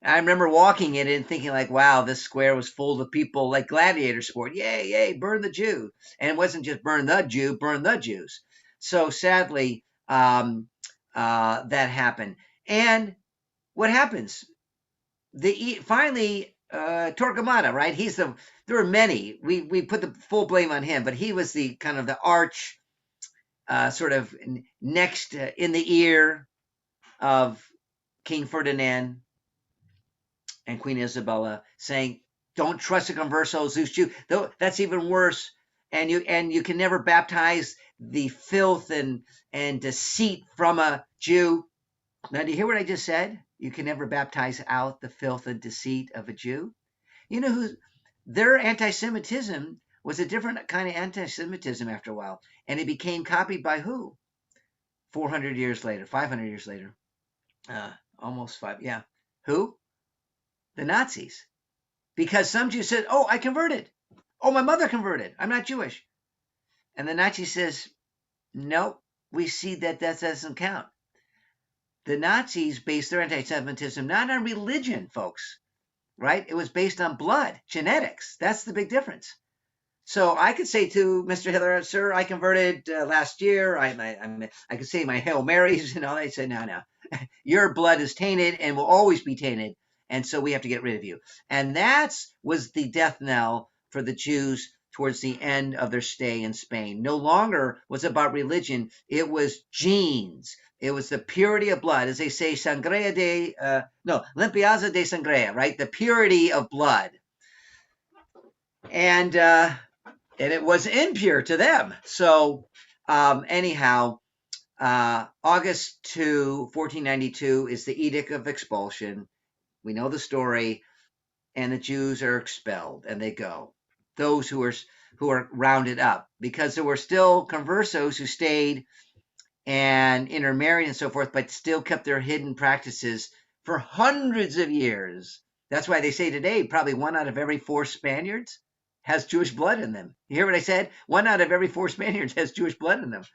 [SPEAKER 2] I remember walking in it and thinking like, wow, this square was full of people like gladiator sport. Yay, yay, burn the Jew. And it wasn't just burn the Jew, burn the Jews. So sadly, that happened. And what happens? Finally, Torquemada, right? There were many. We put the full blame on him, but he was the kind of the arch, sort of next in the ear of King Ferdinand and Queen Isabella, saying, "Don't trust the conversos, those Jews." Though that's even worse. And you can never baptize the filth and deceit from a Jew. Now, do you hear what I just said? You can never baptize out the filth and deceit of a Jew. You know who? Their anti-Semitism was a different kind of anti-Semitism after a while, and it became copied by who? 400 years later, 500 years later, almost 5. Yeah, who? The Nazis. Because some Jews said, "Oh, I converted. Oh, my mother converted. I'm not Jewish." And the Nazi says, "No, we see that doesn't count." the Nazis based their anti-Semitism not on religion, folks, right? It was based on blood, genetics. That's the big difference. So I could say to Mr. Hitler, sir, I converted last year. I could say my Hail Marys and all. They said, no, your blood is tainted and will always be tainted. And so we have to get rid of you. And that was the death knell for the Jews towards the end of their stay in Spain. No longer was it about religion. It was genes. It was the purity of blood. As they say, limpieza de sangre, right? The purity of blood. And it was impure to them. So anyhow, August 2, 1492 is the Edict of Expulsion. We know the story, and the Jews are expelled, and they go. Those who are rounded up, because there were still conversos who stayed and intermarried and so forth, but still kept their hidden practices for hundreds of years. That's why they say today probably 1 out of every 4 Spaniards has Jewish blood in them. You hear what I said? 1 out of every 4 Spaniards has Jewish blood in them.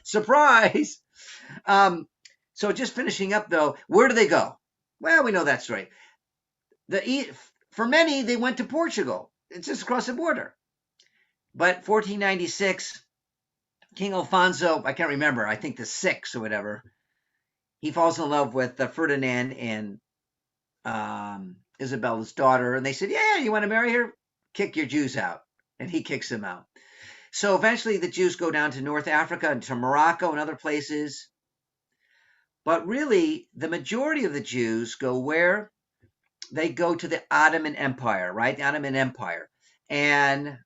[SPEAKER 2] Surprise! So just finishing up, though, where do they go? Well, we know that story. For many, they went to Portugal. It's just across the border. But 1496, King Alfonso, I can't remember, I think the 6th or whatever, he falls in love with Ferdinand and Isabella's daughter. And they said, yeah, you want to marry her? Kick your Jews out. And he kicks them out. So eventually the Jews go down to North Africa and to Morocco and other places. But really, the majority of the Jews go where? They go to the Ottoman Empire, right? The Ottoman Empire. And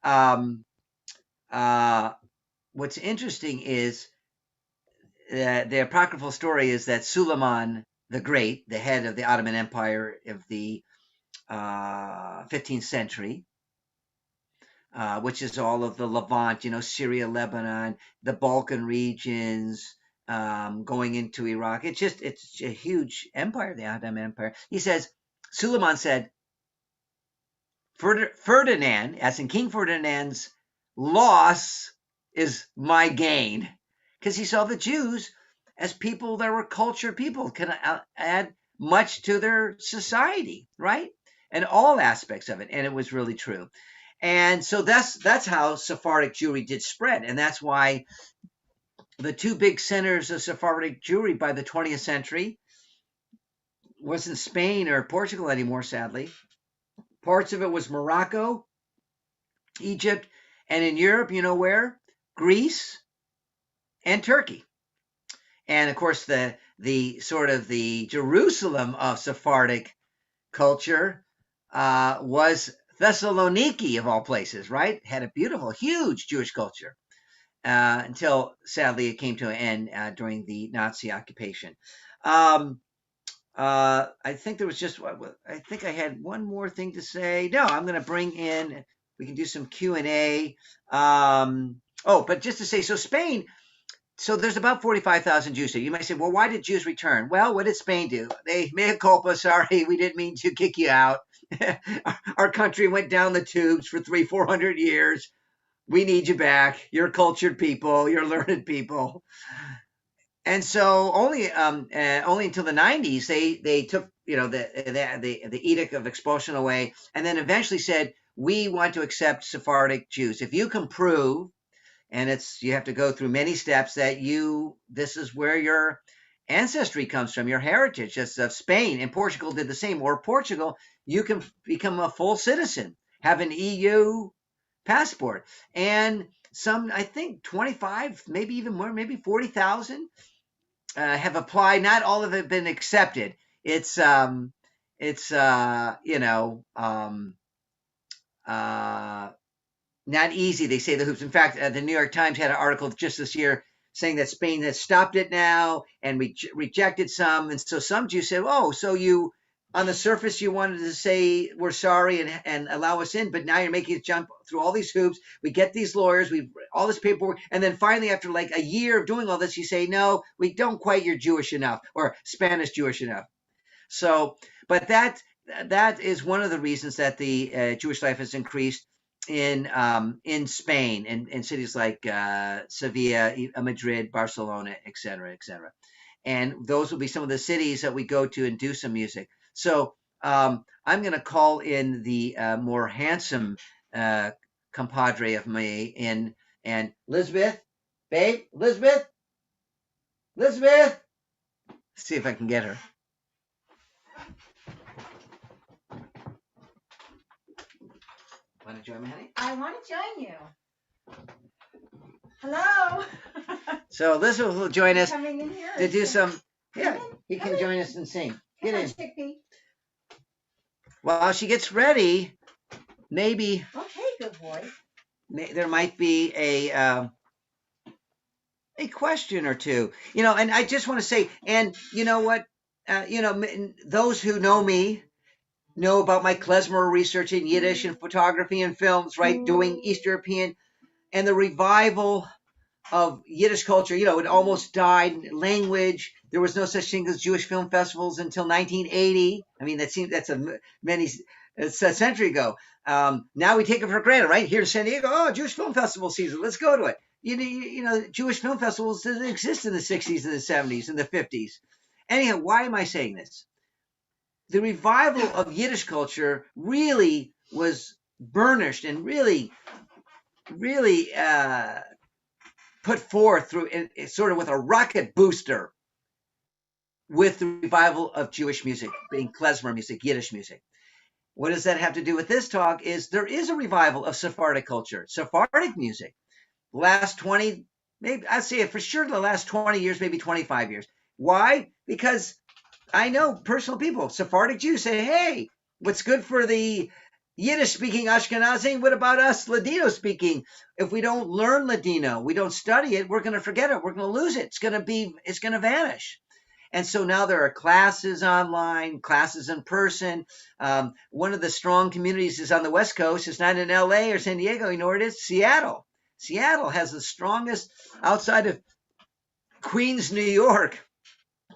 [SPEAKER 2] what's interesting is the apocryphal story is that Suleiman the Great, the head of the Ottoman Empire of the 15th century, which is all of the Levant, Syria, Lebanon, the Balkan regions, going into Iraq. It's a huge empire, the Ottoman Empire. He says, Suleiman said, Ferdinand, as in King Ferdinand's loss is my gain. Because he saw the Jews as people that were cultured people, can add much to their society, right? And all aspects of it. And it was really true. And so that's how Sephardic Jewry did spread. And that's why the 2 big centers of Sephardic Jewry by the 20th century wasn't Spain or Portugal anymore, sadly. Parts of it was Morocco, Egypt, and in Europe, you know where? Greece and Turkey. And of course, the sort of the Jerusalem of Sephardic culture was Thessaloniki, of all places, right? Had a beautiful, huge Jewish culture until, sadly, it came to an end during the Nazi occupation. I think there was I think I had one more thing to say. No, I'm going to bring in, we can do some Q&A. But just to say, so Spain, so there's about 45,000 Jews here. You might say, well, why did Jews return? Well, what did Spain do? They mea culpa, sorry, we didn't mean to kick you out. Our country went down the tubes for 300-400 years. We need you back. You're cultured people. You're learned people. And so only until the 90s, they took the Edict of Expulsion away, and then eventually said, we want to accept Sephardic Jews. If you can prove, and you have to go through many steps, that this is where your ancestry comes from, your heritage. Just of Spain and Portugal did the same. Or Portugal, you can become a full citizen, have an EU passport, and some, I think 25, maybe even more, maybe 40,000. Have applied. Not all of it have been accepted. It's not easy. They say the hoops. In fact, the New York Times had an article just this year saying that Spain has stopped it now and rejected some. And so some Jews said, oh, so you, on the surface, you wanted to say we're sorry and allow us in, but now you're making us jump through all these hoops. We get these lawyers, all this paperwork, and then finally, after like a year of doing all this, you say, no, we don't quite, you're Jewish enough or Spanish Jewish enough. So, but that is one of the reasons that the Jewish life has increased in Spain and in cities like Sevilla, Madrid, Barcelona, et cetera, et cetera. and those will be some of the cities that we go to and do some music. So I'm going to call in the more handsome compadre of me, and Elizabeth, babe, Elizabeth, see if I can get her. Want to join me, honey?
[SPEAKER 5] I want to join you. Hello.
[SPEAKER 2] So Elizabeth will join us
[SPEAKER 5] Coming in here.
[SPEAKER 2] to do some. Yeah,
[SPEAKER 5] Come in,
[SPEAKER 2] he
[SPEAKER 5] come
[SPEAKER 2] can
[SPEAKER 5] in.
[SPEAKER 2] join us and sing.
[SPEAKER 5] Come
[SPEAKER 2] Get
[SPEAKER 5] on,
[SPEAKER 2] in.
[SPEAKER 5] Chickpea.
[SPEAKER 2] While she gets ready, maybe
[SPEAKER 5] Okay, good boy.
[SPEAKER 2] there might be a question or two, and I just want to say, and you know what, those who know me know about my klezmer research in Yiddish and photography and films, right, doing East European and the revival of Yiddish culture. It almost died. Language. There was no such thing as Jewish film festivals until 1980. I mean, that's a century ago. Now we take it for granted, right? Here in San Diego, oh, Jewish film festival season. Let's go to it. Jewish film festivals didn't exist in the 60s and the 70s and the 50s. Anyhow, why am I saying this? The revival of Yiddish culture really was burnished and really put forth through sort of with a rocket booster with the revival of Jewish music, being klezmer music, Yiddish music. What does that have to do with this talk? Is there is a revival of Sephardic culture, Sephardic music. Last 20, maybe I'd say for sure the last 20 years, maybe 25 years. Why? Because I know personal people, Sephardic Jews, say, hey, what's good for the Yiddish-speaking Ashkenazi, what about us Ladino-speaking? If we don't learn Ladino, we don't study it, we're going to forget it. We're going to lose it. It's going to vanish. And so now there are classes online, classes in person. One of the strong communities is on the West Coast. It's not in LA or San Diego. You know where it is? Seattle. Seattle has the strongest, outside of Queens, New York,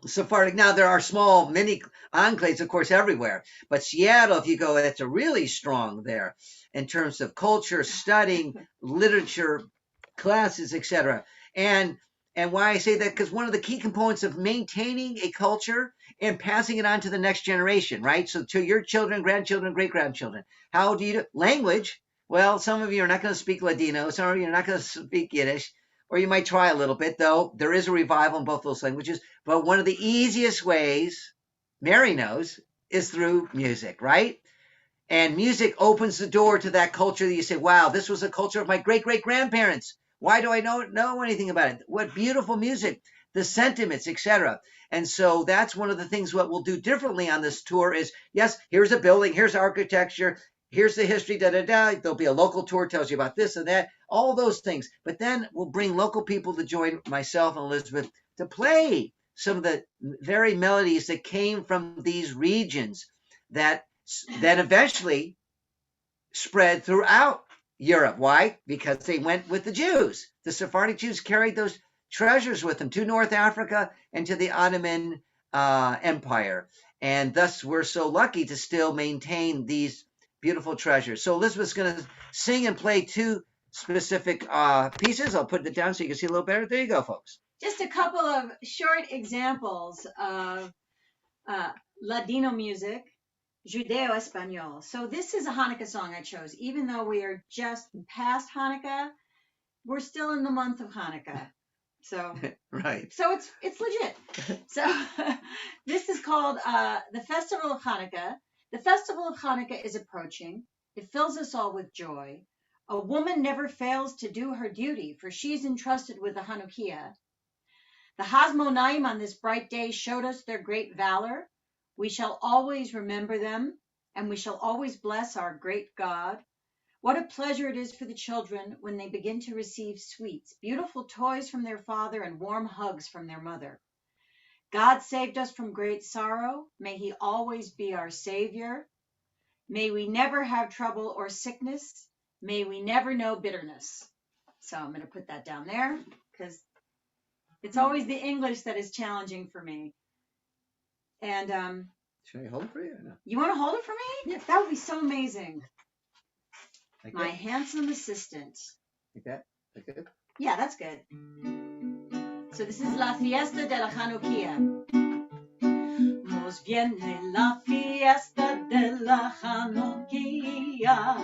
[SPEAKER 2] Sephardic. Now there are small mini enclaves, of course, everywhere. But Seattle, if you go, it's a really strong there in terms of culture, studying, literature, classes, etc. And why I say that, because one of the key components of maintaining a culture and passing it on to the next generation, right? So to your children, grandchildren, great-grandchildren. How do you do? Language. Well, some of you are not going to speak Ladino. Some of you are not going to speak Yiddish. Or you might try a little bit, though. There is a revival in both those languages. But one of the easiest ways, Mary knows, is through music, right? And music opens the door to that culture that you say, wow, this was a culture of my great-great-grandparents. Why do I know anything about it? What beautiful music, the sentiments, etc. And so that's one of the things what we'll do differently on this tour is, yes, here's a building, here's architecture, here's the history, da-da-da. There'll be a local tour, tells you about this and that, all those things. But then we'll bring local people to join myself and Elizabeth to play some of the very melodies that came from these regions that then eventually spread throughout Europe. Why? Because they went with the Jews. The Sephardic Jews carried those treasures with them to North Africa and to the Ottoman Empire. And thus we're so lucky to still maintain these beautiful treasures. So Elizabeth's going to sing and play two specific pieces. I'll put it down so you can see a little better. There you go, folks.
[SPEAKER 5] Just a couple of short examples of Ladino music, Judeo-Espanol. So this is a Hanukkah song I chose. Even though we are just past Hanukkah, we're still in the month of Hanukkah. So
[SPEAKER 2] right.
[SPEAKER 5] So it's legit. So this is called the Festival of Hanukkah. The Festival of Hanukkah is approaching. It fills us all with joy. A woman never fails to do her duty, for she's entrusted with the Hanukkah. The Hasmonaim on this bright day showed us their great valor. We shall always remember them, and we shall always bless our great God. What a pleasure it is for the children when they begin to receive sweets, beautiful toys from their father, and warm hugs from their mother. God saved us from great sorrow. May he always be our Savior. May we never have trouble or sickness. May we never know bitterness. So I'm going to put that down there because it's always the English that is challenging for me. And
[SPEAKER 2] should I hold it for you or no?
[SPEAKER 5] You want to hold it for me? Yeah. That would be so amazing.
[SPEAKER 2] Like
[SPEAKER 5] My
[SPEAKER 2] that?
[SPEAKER 5] handsome assistant.
[SPEAKER 2] Like that? Like good?
[SPEAKER 5] Yeah, that's good. So this is La Fiesta de la Hanukkah. Nos viene la fiesta de la Hanukkah,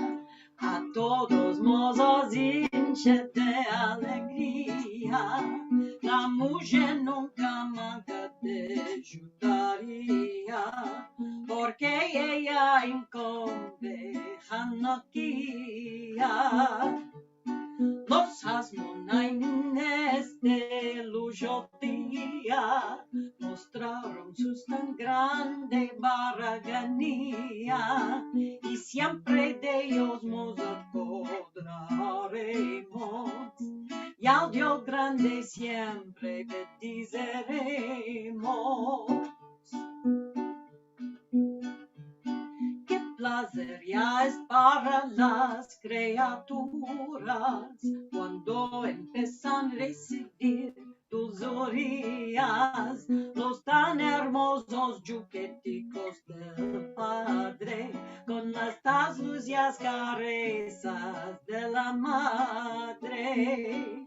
[SPEAKER 5] a todos mozos hinche de alegría. La mujer nunca manca de judaría, porque ella incumbe Hanukkah. Los hasmonaines de Lujotía mostraron su tan grande baraganía, y siempre de ellos nos acordaremos, y al Dios grande siempre bendizeremos. Qué placer ya es para las criaturas cuando empiezan a recibir dulzurías, los tan hermosos yuqueticos del Padre, con las tan sucias carezas de la Madre.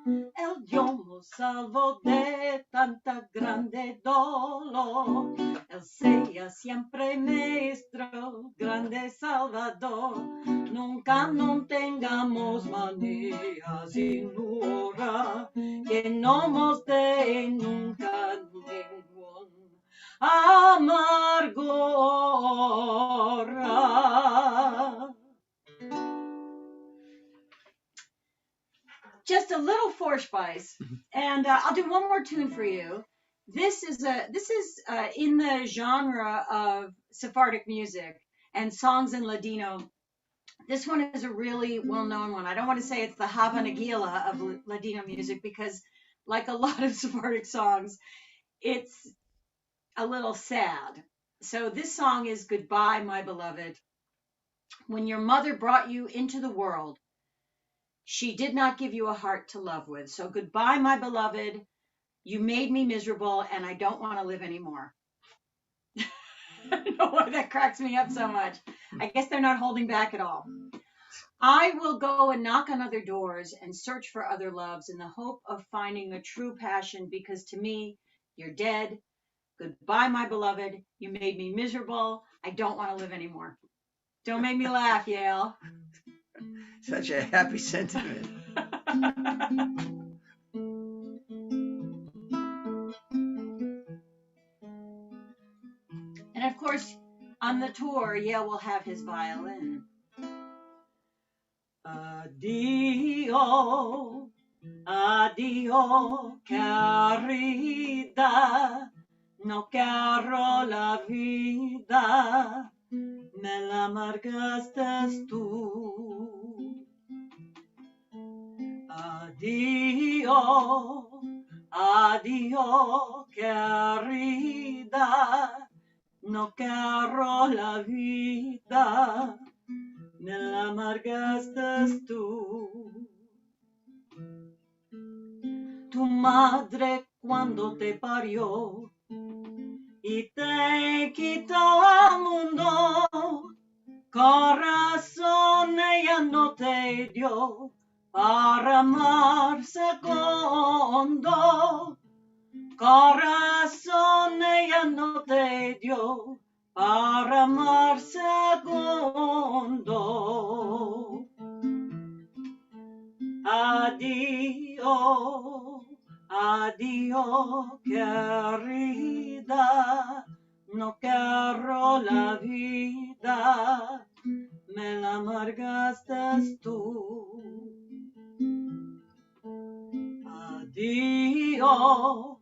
[SPEAKER 5] El Dios nos salvó de tanta grande dolor. Él sea siempre nuestro grande Salvador. Nunca no tengamos manías sin hora, que no nos dé nunca ningún amargura. Just a little Vorspice, and I'll do one more tune for you. This is in the genre of Sephardic music and songs in Ladino. This one is a really well-known one. I don't want to say it's the Hava Nagila of Ladino music because, like a lot of Sephardic songs, it's a little sad. So this song is Goodbye, My Beloved. When your mother brought you into the world, she did not give you a heart to love with. So goodbye, my beloved. You made me miserable, and I don't want to live anymore. I don't know why that cracks me up so much. I guess they're not holding back at all. I will go and knock on other doors and search for other loves in the hope of finding a true passion, because to me, you're dead. Goodbye, my beloved. You made me miserable. I don't want to live anymore. Don't make me laugh, Yale.
[SPEAKER 2] Such a happy sentiment.
[SPEAKER 5] And of course, on the tour, Yale will have his violin. Adio, adio, querida, no quiero la vida, me la amargaste tú. Adio, adio, querida, no quiero la vida, me la amargaste tú. Tu madre cuando te parió y te quitó al mundo, corazón ella no te dio para amar segundo. Corazón ella no te dio para amar segundo. Adiós, adiós, querida, no quiero la vida, me la amargaste tú. Adiós,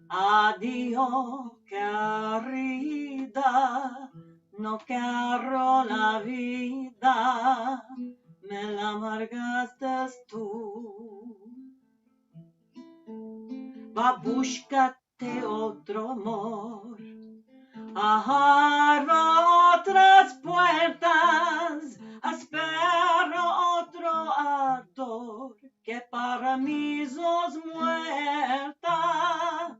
[SPEAKER 5] adiós, querida, no quiero la vida, me la amargaste tú. Va, búscate otro amor, agarra otras puertas, espero otro ardor, que para mí sos muerta.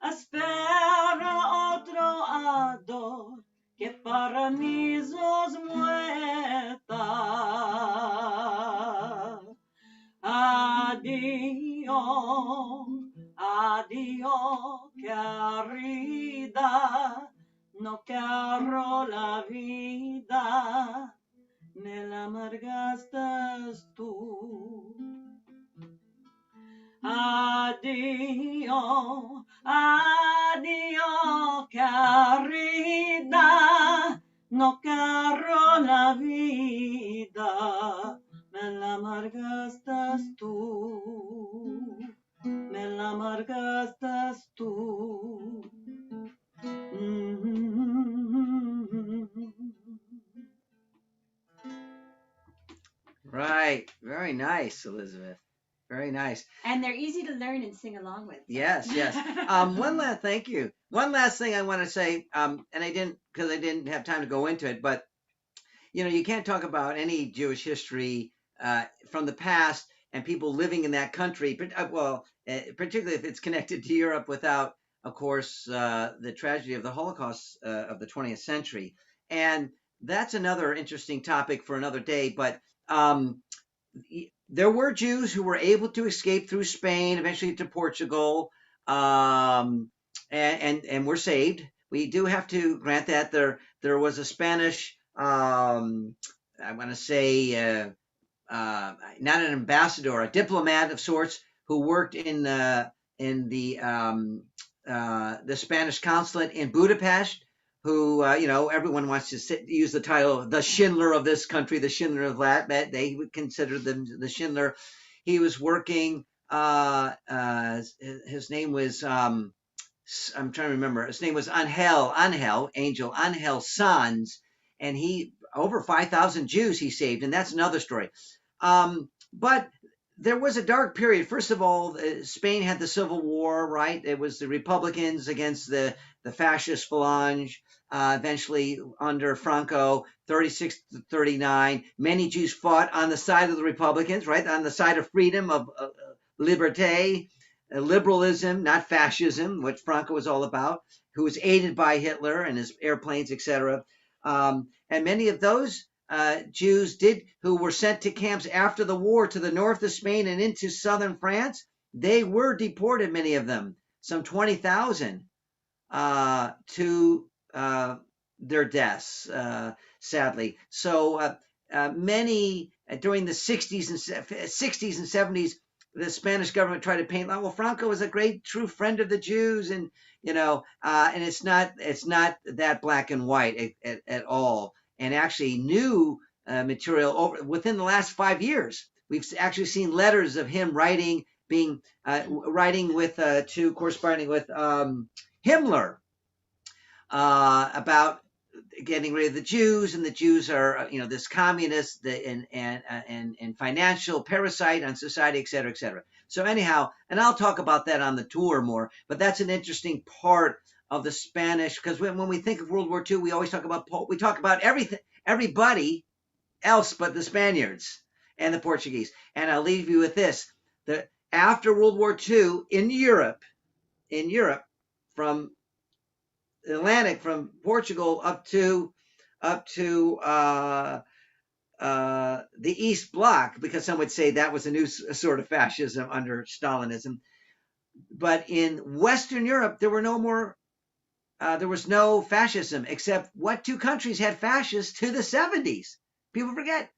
[SPEAKER 5] Espero otro ardor, que para mí sos muerta. Adiós, Adiós, querida, no quiero la vida, me la amargaste tú. Adiós, adiós, querida, no quiero la vida, me la amargaste tú, me la amargaste tú.
[SPEAKER 2] Right. Very nice, Elizabeth. Very nice.
[SPEAKER 5] And they're easy to learn and sing along with.
[SPEAKER 2] Yes, yes. Thank you. One last thing I want to say, and I didn't have time to go into it, but you can't talk about any Jewish history from the past and people living in that country, particularly if it's connected to Europe, without, of course, the tragedy of the Holocaust of the 20th century. And that's another interesting topic for another day. But there were Jews who were able to escape through Spain, eventually to Portugal, and were saved. We do have to grant that there was a Spanish, I want to say, not an ambassador, a diplomat of sorts, who worked in the Spanish consulate in Budapest, who everyone wants to use the title of the Schindler of this country, the Schindler of that. They would consider them the Schindler. He was working. His name was I'm trying to remember. His name was Angel Sanz, and he over 5,000 Jews he saved, and that's another story. But there was a dark period. First of all, Spain had the Civil War, right? It was the Republicans against the fascist Falange. Eventually, under Franco, 36 to 39, many Jews fought on the side of the Republicans, right? On the side of freedom, of liberté, liberalism, not fascism, which Franco was all about, who was aided by Hitler and his airplanes, etc. And many of those Jews who were sent to camps after the war to the north of Spain and into southern France, they were deported, many of them, some 20,000, to their deaths, sadly. So many during the 60s and 70s, the Spanish government tried to paint, well, Franco was a great true friend of the Jews, and and it's not that black and white at all. And actually, new material within the last 5 years, we've actually seen letters of him corresponding with Himmler about getting rid of the Jews, and the Jews are this communist and financial parasite on society, et cetera, et cetera. So anyhow, and I'll talk about that on the tour more, but that's an interesting part of the Spanish, because when we think of World War II, we always talk about everybody else but the Spaniards and the Portuguese. And I'll leave you with this: that after World War II in Europe, from the Atlantic, from Portugal up to the East Bloc, because some would say that was a new sort of fascism under Stalinism. But in Western Europe, there was no fascism, except what two countries had fascists to the 70s? People forget: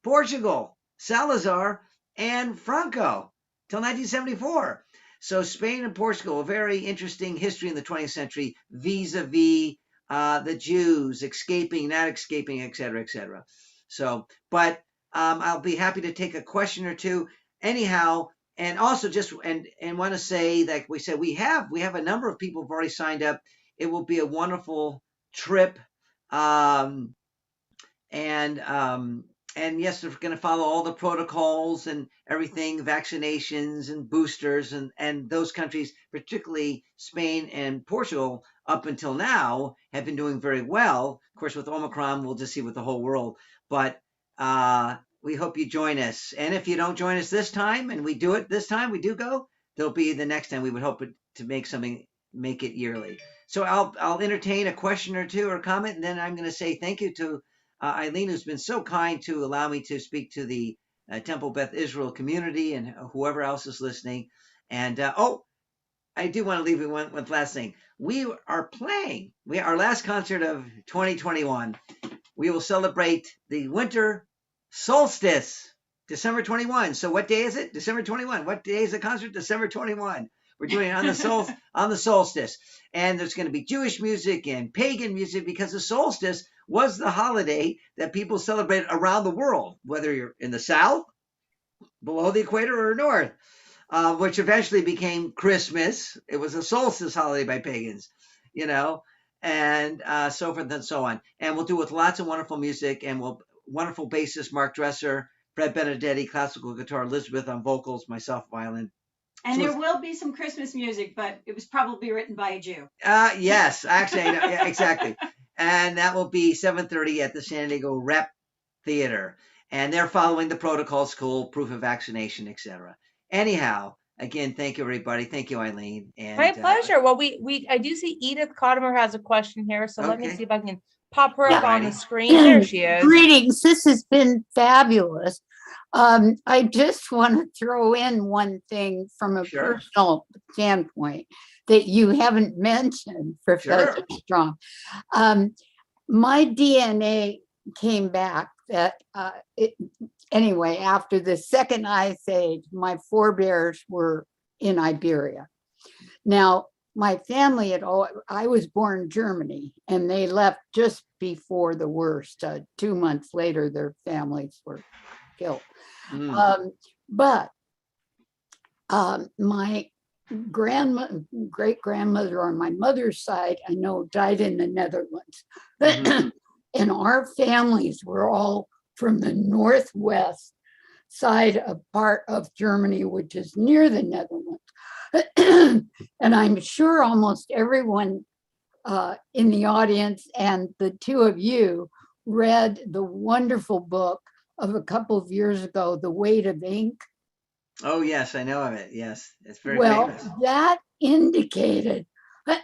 [SPEAKER 2] Portugal, Salazar, and Franco, till 1974. So Spain and Portugal, a very interesting history in the 20th century, vis-a-vis the Jews escaping, not escaping, et cetera, et cetera. So, but I'll be happy to take a question or two. Anyhow, and also just and want to say, like we said, we have a number of people who've already signed up. It will be a wonderful trip, and yes, we're going to follow all the protocols and everything, vaccinations and boosters, and those countries, particularly Spain and Portugal, up until now have been doing very well. Of course, with Omicron, we'll just see with the whole world. But we hope you join us. And if you don't join us this time, and we do it this time, we do go, there'll be the next time. We would hope to make it yearly. So I'll entertain a question or two or comment, and then I'm going to say thank you to Eileen, who's been so kind to allow me to speak to the Temple Beth Israel community and whoever else is listening. And I do want to leave you with last thing. We are playing. Our last concert of 2021. We will celebrate the winter solstice, December 21. So what day is it? December 21. What day is the concert? December 21. We're doing it on the solstice, and there's going to be Jewish music and pagan music because the solstice was the holiday that people celebrate around the world, whether you're in the south, below the equator, or north, which eventually became Christmas. It was a solstice holiday by pagans, and so forth and so on. And we'll do it with lots of wonderful music, and wonderful bassist Mark Dresser, Fred Benedetti, classical guitar, Elizabeth on vocals, myself violin.
[SPEAKER 5] And
[SPEAKER 2] So
[SPEAKER 5] there will be some Christmas music, but it was probably written by a Jew.
[SPEAKER 2] Yes, actually, yeah, exactly. And that will be 7:30 at the San Diego Rep Theater. And they're following the protocol school, proof of vaccination, etc. Anyhow, again, thank you, everybody. Thank you, Eileen. And
[SPEAKER 1] My pleasure. Well, I do see Edith Cotimer has a question here, so let me
[SPEAKER 2] Okay.
[SPEAKER 1] see if I can pop her up on the
[SPEAKER 2] Alrighty.
[SPEAKER 1] screen. There she is.
[SPEAKER 6] Greetings. This has been fabulous. I just want to throw in one thing from a
[SPEAKER 2] Sure.
[SPEAKER 6] personal standpoint that you haven't mentioned, Professor Strom. My DNA came back that anyway, after the second ice age, my forebears were in Iberia. Now, my family I was born in Germany, and they left just before the worst. 2 months later, their families were killed. But my great grandmother on my mother's side, I know, died in the Netherlands. And our families were all from the northwest side of part of Germany, which is near the Netherlands. And I'm sure almost everyone in the audience and the two of you read the wonderful book of a couple of years ago, The Weight of Ink.
[SPEAKER 2] Oh, yes, I know of it. Yes, it's very
[SPEAKER 6] Well,
[SPEAKER 2] famous.
[SPEAKER 6] that indicated,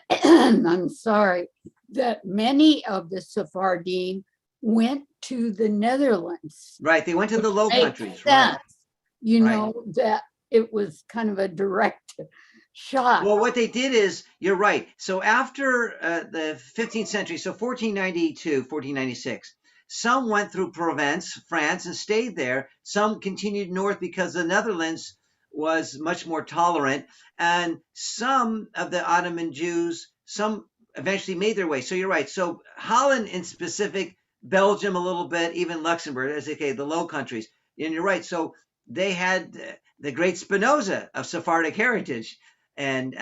[SPEAKER 6] I'm sorry, that many of the Sephardim went to the Netherlands.
[SPEAKER 2] Right, they went to the Low
[SPEAKER 6] Makes
[SPEAKER 2] Countries. Right.
[SPEAKER 6] sense, that it was kind of a direct shot.
[SPEAKER 2] Well, what they did is, you're right. So after the 15th century, so 1492, 1496, some went through Provence, France, and stayed there. Some continued north because the Netherlands was much more tolerant. And some of the Ottoman Jews, some eventually made their way. So you're right. So Holland in specific, Belgium a little bit, even Luxembourg, as they say, the Low Countries. And you're right. So they had the great Spinoza of Sephardic heritage. And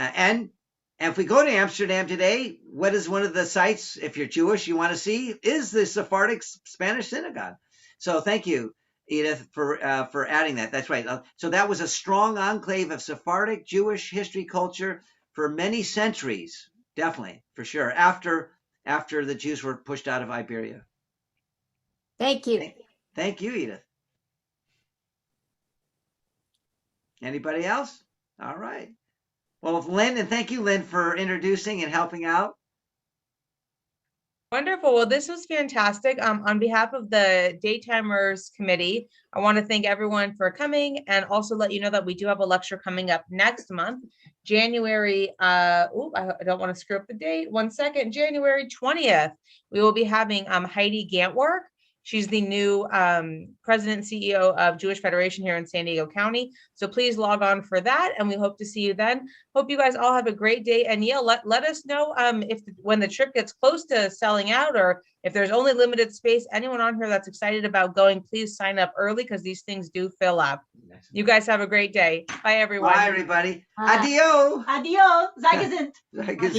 [SPEAKER 2] if we go to Amsterdam today, what is one of the sites, if you're Jewish, you want to see, is the Sephardic Spanish Synagogue. So thank you, Edith, for adding that. That's right. So that was a strong enclave of Sephardic Jewish history culture for many centuries, definitely, for sure, after the Jews were pushed out of Iberia.
[SPEAKER 6] Thank you.
[SPEAKER 2] Thank you, Edith. Anybody else? All right. Well, Lynn, and thank you, Lynn, for introducing and helping out.
[SPEAKER 1] Wonderful. Well, this was fantastic. On behalf of the DayTimers committee, I want to thank everyone for coming and also let you know that we do have a lecture coming up next month, January, I don't want to screw up the date. 1 second, January 20th. We will be having Heidi Gantwerk. She's the new president and CEO of Jewish Federation here in San Diego County. So please log on for that, and we hope to see you then. Hope you guys all have a great day. And Yale, let us know when the trip gets close to selling out, or if there's only limited space. Anyone on here that's excited about going, please sign up early because these things do fill up. You guys have a great day. Bye, everyone.
[SPEAKER 2] Bye, everybody.
[SPEAKER 6] Bye.
[SPEAKER 2] Adio.
[SPEAKER 5] Adios. Sei gesund.
[SPEAKER 2] Sei gesund.